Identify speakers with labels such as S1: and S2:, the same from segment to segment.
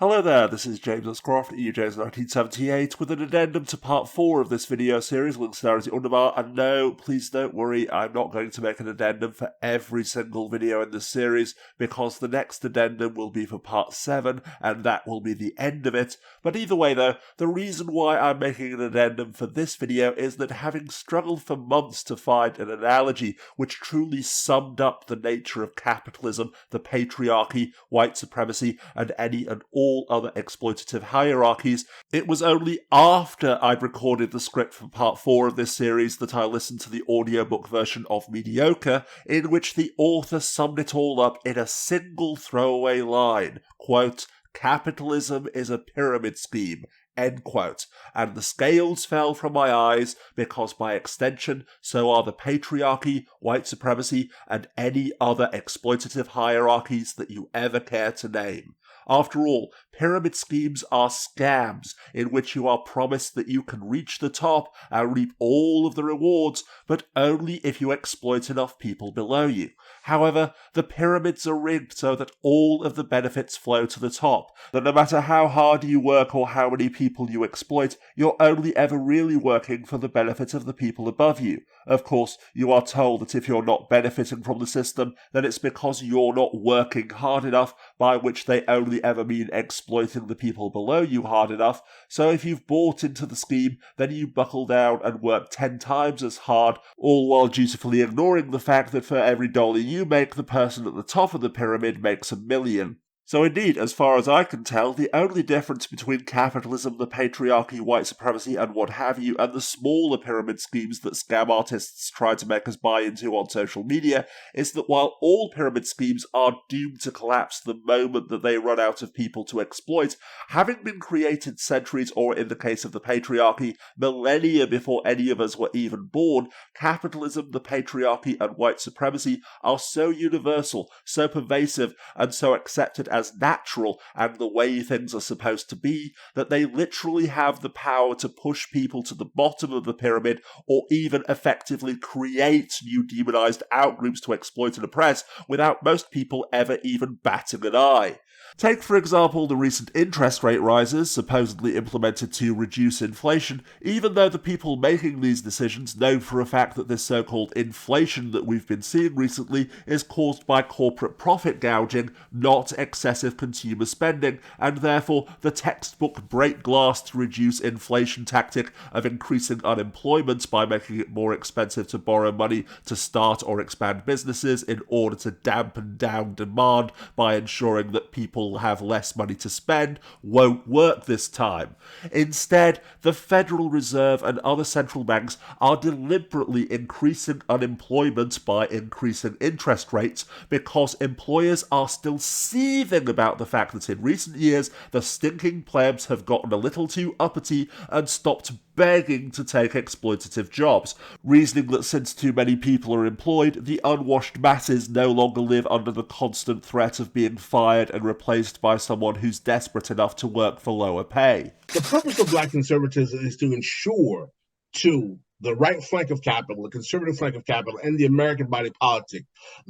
S1: Hello there, this is James Croft, EUJames1978, with an addendum to part 4 of this video series, Linksnarity Underbar, and no, please don't worry, I'm not going to make an addendum for every single video in this series, because the next addendum will be for part 7, and that will be the end of it. But either way though, the reason why I'm making an addendum for this video is that having struggled for months to find an analogy which truly summed up the nature of capitalism, the patriarchy, white supremacy, and any and all other exploitative hierarchies, it was only after I'd recorded the script for part 4 of this series that I listened to the audiobook version of Mediocre, in which the author summed it all up in a single throwaway line, quote, "Capitalism is a pyramid scheme," end quote, and the scales fell from my eyes because by extension so are the patriarchy, white supremacy, and any other exploitative hierarchies that you ever care to name. After all, pyramid schemes are scams in which you are promised that you can reach the top and reap all of the rewards, but only if you exploit enough people below you. However, the pyramids are rigged so that all of the benefits flow to the top, that no matter how hard you work or how many people you exploit, you're only ever really working for the benefit of the people above you. Of course, you are told that if you're not benefiting from the system, then it's because you're not working hard enough, by which they only ever mean exploiting the people below you hard enough. So if you've bought into the scheme, then you buckle down and work 10 times as hard, all while dutifully ignoring the fact that for every dollar you make, the person at the top of the pyramid makes $1 million. So indeed, as far as I can tell, the only difference between capitalism, the patriarchy, white supremacy, and what have you, and the smaller pyramid schemes that scam artists try to make us buy into on social media, is that while all pyramid schemes are doomed to collapse the moment that they run out of people to exploit, having been created centuries, or in the case of the patriarchy, millennia before any of us were even born, capitalism, the patriarchy, and white supremacy are so universal, so pervasive, and so accepted as natural and the way things are supposed to be, that they literally have the power to push people to the bottom of the pyramid, or even effectively create new demonized outgroups to exploit and oppress, without most people ever even batting an eye. Take, for example, the recent interest rate rises supposedly implemented to reduce inflation, even though the people making these decisions know for a fact that this so-called inflation that we've been seeing recently is caused by corporate profit gouging, not excessive consumer spending, and therefore the textbook break glass to reduce inflation tactic of increasing unemployment by making it more expensive to borrow money to start or expand businesses in order to dampen down demand by ensuring that people have less money to spend won't work this time. Instead, the Federal Reserve and other central banks are deliberately increasing unemployment by increasing interest rates because employers are still seething about the fact that in recent years the stinking plebs have gotten a little too uppity and stopped begging to take exploitative jobs, reasoning that since too many people are employed, the unwashed masses no longer live under the constant threat of being fired and replaced by someone who's desperate enough to work for lower pay.
S2: The purpose of black conservatism is to ensure to the right flank of capital, the conservative flank of capital, and the American body politic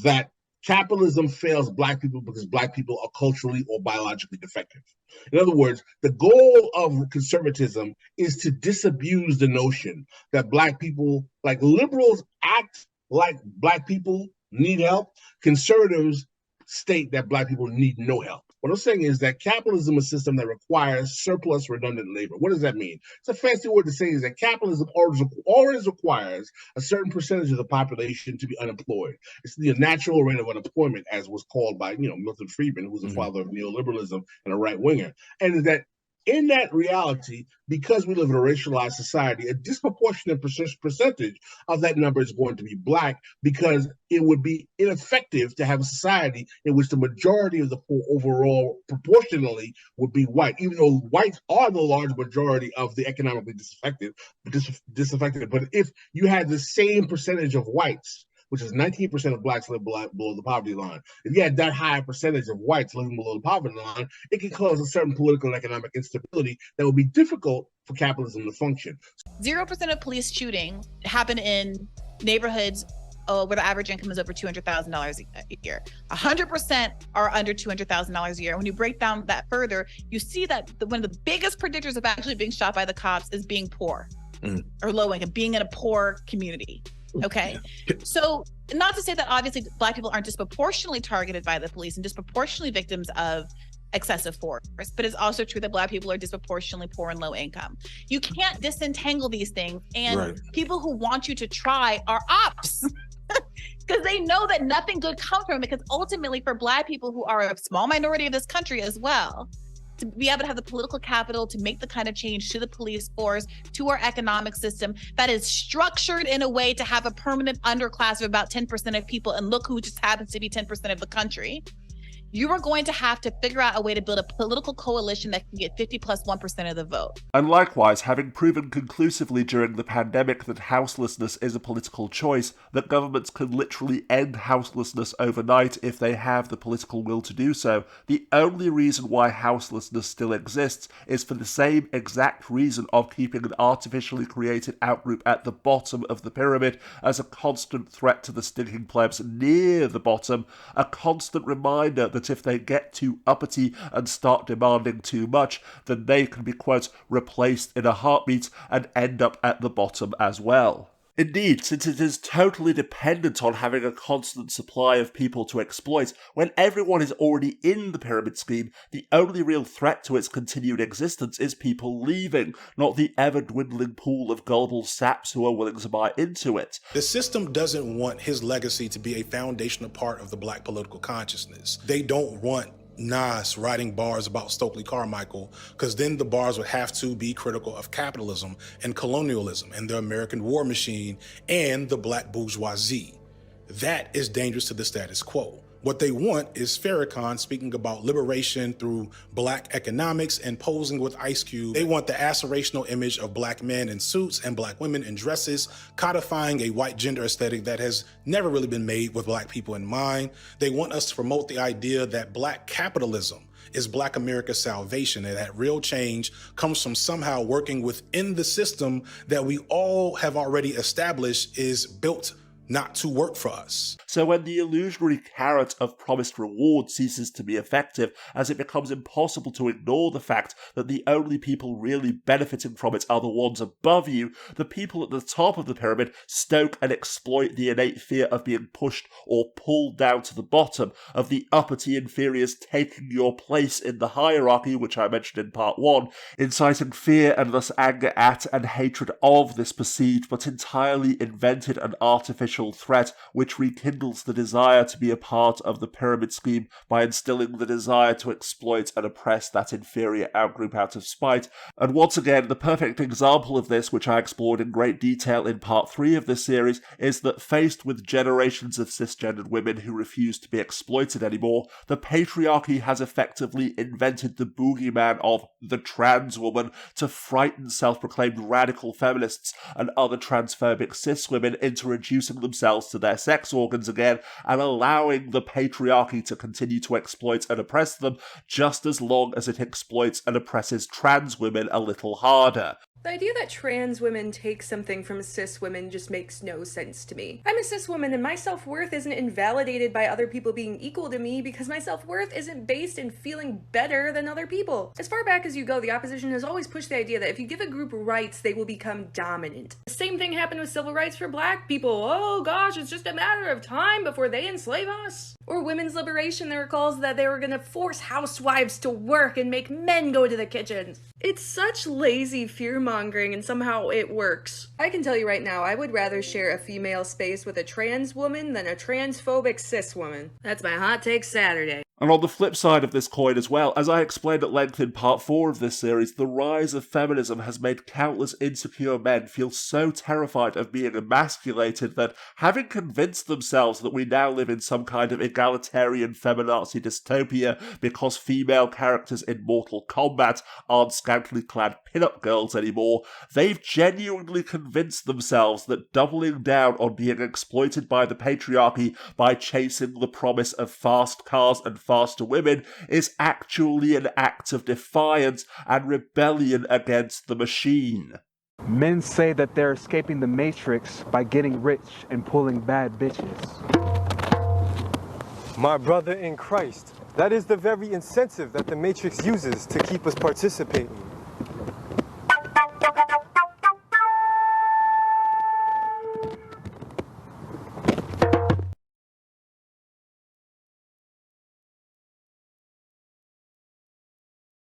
S2: that capitalism fails black people because black people are culturally or biologically defective. In other words, the goal of conservatism is to disabuse the notion that black people, like liberals, act like black people need help. Conservatives state that black people need no help. What I'm saying is that capitalism is a system that requires surplus redundant labor. What does that mean? It's a fancy word to say is that capitalism always requires a certain percentage of the population to be unemployed. It's the natural rate of unemployment, as was called by Milton Friedman, who was the father of neoliberalism and a right winger. And that in that reality, because we live in a racialized society, a disproportionate percentage of that number is going to be black, because it would be ineffective to have a society in which the majority of the poor overall proportionally would be white, even though whites are the large majority of the economically disaffected. But if you had the same percentage of whites, which is 19% of blacks live below the poverty line. If you had that high percentage of whites living below the poverty line, it can cause a certain political and economic instability that would be difficult for capitalism to function.
S3: 0% of police shooting happen in neighborhoods where the average income is over $200,000 a year. 100% are under $200,000 a year. When you break down that further, you see that one of the biggest predictors of actually being shot by the cops is being poor or low income, being in a poor community. Okay. So not to say that obviously Black people aren't disproportionately targeted by the police and disproportionately victims of excessive force, but it's also true that Black people are disproportionately poor and low income. You can't disentangle these things, and people who want you to try are ops because they know that nothing good comes from it, because ultimately for Black people who are a small minority of this country as well, to be able to have the political capital to make the kind of change to the police force, to our economic system that is structured in a way to have a permanent underclass of about 10% of people, and look who just happens to be 10% of the country, you are going to have to figure out a way to build a political coalition that can get 50 plus 1% of the vote.
S1: And likewise, having proven conclusively during the pandemic that houselessness is a political choice, that governments can literally end houselessness overnight if they have the political will to do so, the only reason why houselessness still exists is for the same exact reason of keeping an artificially created outgroup at the bottom of the pyramid as a constant threat to the stinking plebs near the bottom, a constant reminder that if they get too uppity and start demanding too much, then they can be, quote, replaced in a heartbeat and end up at the bottom as well. Indeed, since it is totally dependent on having a constant supply of people to exploit, when everyone is already in the pyramid scheme, the only real threat to its continued existence is people leaving, not the ever-dwindling pool of gullible saps who are willing to buy into it.
S4: The system doesn't want his legacy to be a foundational part of the Black political consciousness. They don't want Nas writing bars about Stokely Carmichael, because then the bars would have to be critical of capitalism and colonialism and the American war machine and the Black bourgeoisie. That is dangerous to the status quo. What they want is Farrakhan speaking about liberation through Black economics and posing with Ice Cube. They want the aspirational image of Black men in suits and Black women in dresses, codifying a white gender aesthetic that has never really been made with Black people in mind. They want us to promote the idea that Black capitalism is Black America's salvation, and that real change comes from somehow working within the system that we all have already established is built not to work for us.
S1: So when the illusionary carrot of promised reward ceases to be effective, as it becomes impossible to ignore the fact that the only people really benefiting from it are the ones above you, the people at the top of the pyramid stoke and exploit the innate fear of being pushed or pulled down to the bottom, of the uppity inferiors taking your place in the hierarchy, which I mentioned in part 1, inciting fear and thus anger at and hatred of this perceived but entirely invented and artificial threat, which rekindles the desire to be a part of the pyramid scheme by instilling the desire to exploit and oppress that inferior outgroup out of spite. And once again, the perfect example of this, which I explored in great detail in part 3 of this series, is that faced with generations of cisgendered women who refuse to be exploited anymore, the patriarchy has effectively invented the boogeyman of the trans woman to frighten self-proclaimed radical feminists and other transphobic cis women into reducing themselves to their sex organs again and allowing the patriarchy to continue to exploit and oppress them just as long as it exploits and oppresses trans women a little harder.
S5: The idea that trans women take something from cis women just makes no sense to me. I'm a cis woman and my self-worth isn't invalidated by other people being equal to me because my self-worth isn't based in feeling better than other people. As far back as you go, the opposition has always pushed the idea that if you give a group rights, they will become dominant. The same thing happened with civil rights for Black people. Oh gosh, it's just a matter of time before they enslave us. Or women's liberation, there were calls that they were gonna force housewives to work and make men go to the kitchens. It's such lazy fear-mongering and somehow it works. I can tell you right now, I would rather share a female space with a trans woman than a transphobic cis woman. That's my hot take Saturday.
S1: And on the flip side of this coin as well, as I explained at length in part 4 of this series, the rise of feminism has made countless insecure men feel so terrified of being emasculated that, having convinced themselves that we now live in some kind of egalitarian feminazi dystopia because female characters in Mortal Kombat aren't scantily clad pin-up girls anymore, they've genuinely convinced themselves that doubling down on being exploited by the patriarchy by chasing the promise of fast cars and faster women is actually an act of defiance and rebellion against the machine.
S6: Men say that they're escaping the matrix by getting rich and pulling bad bitches.
S7: My brother in Christ, that is the very incentive that the matrix uses to keep us participating.